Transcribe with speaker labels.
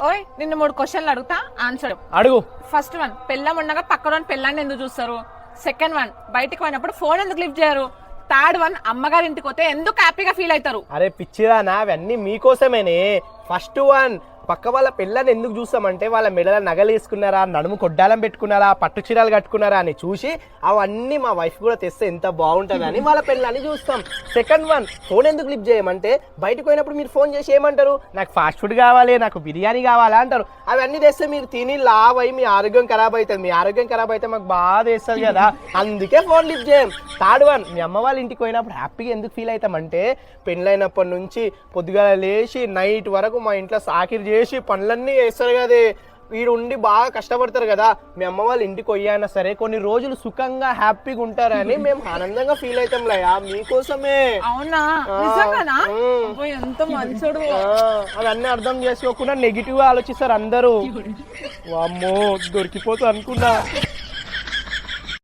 Speaker 1: ఓయ్ నిన్ను 3 క్వశ్చన్లు అడుగుతా ఆన్సర్
Speaker 2: అడుగు.
Speaker 1: ఫస్ట్ వన్, పెళ్ళం ఉండగా పక్కన పెళ్ళాన్ని ఎందుకు చూస్తారు? సెకండ్ వన్, బయటికి పోయినప్పుడు ఫోన్ ఎందుకు లిఫ్ట్ చేయరు? థర్డ్ వన్, అమ్మగారి ఇంటికి పోతే ఎందుకు హ్యాపీగా ఫీల్ అవుతారు?
Speaker 2: అరే పిచ్చిదానా, అవన్నీ మీకోసమేనే. ఫస్ట్ వన్, పక్క వాళ్ళ పిల్లని ఎందుకు చూస్తామంటే వాళ్ళ మెడల నగలు వేసుకున్నారా, నడుము కొడ్డాలం పెట్టుకున్నారా, పట్టు చీరలు కట్టుకున్నారా అని చూసి అవన్నీ మా వైఫ్ కూడా తెస్తే ఎంత బాగుంటుందని వాళ్ళ పిల్లని చూస్తాం. సెకండ్ వన్, ఫోన్ ఎందుకు లిఫ్ట్ చేయమంటే బయటకు పోయినప్పుడు మీరు ఫోన్ చేసి ఏమంటారు, నాకు ఫాస్ట్ ఫుడ్ కావాలి, నాకు బిర్యానీ కావాలా అంటారు. అవన్నీ తెస్తే మీరు తిని లావ్ అయ్యి మీ ఆరోగ్యం ఖరాబ్ అవుతుంది. మీ ఆరోగ్యం ఖరాబ్ అయితే మాకు బాగా వేస్తుంది కదా, అందుకే ఫోన్ లిఫ్ట్ చేయం. థర్డ్ వన్, మీ అమ్మ వాళ్ళ ఇంటికి పోయినప్పుడు హ్యాపీగా ఎందుకు ఫీల్ అవుతామంటే పెళ్ళైనప్పటి నుంచి పొద్దుగాల లేచి నైట్ వరకు మా ఇంట్లో సాకిరి చేసి పనులన్నీ చేస్తారు కదా, వీడు ఉండి బాగా కష్టపడతారు కదా. మీ అమ్మ వాళ్ళ ఇంటికి పోయినా సరే కొన్ని రోజులు సుఖంగా హ్యాపీగా ఉంటారని మేము ఆనందంగా ఫీల్ అవుతాం లయా, మీకోసమే.
Speaker 1: అవునా, నిజంగానా? అబ్బో, ఎంత మంచోడు.
Speaker 2: అవన్నీ అర్థం చేసుకోకుండా నెగిటివ్ గా ఆలోచిస్తారు అందరూ. వామ్మో, దొరికిపోతూ అనుకున్నా.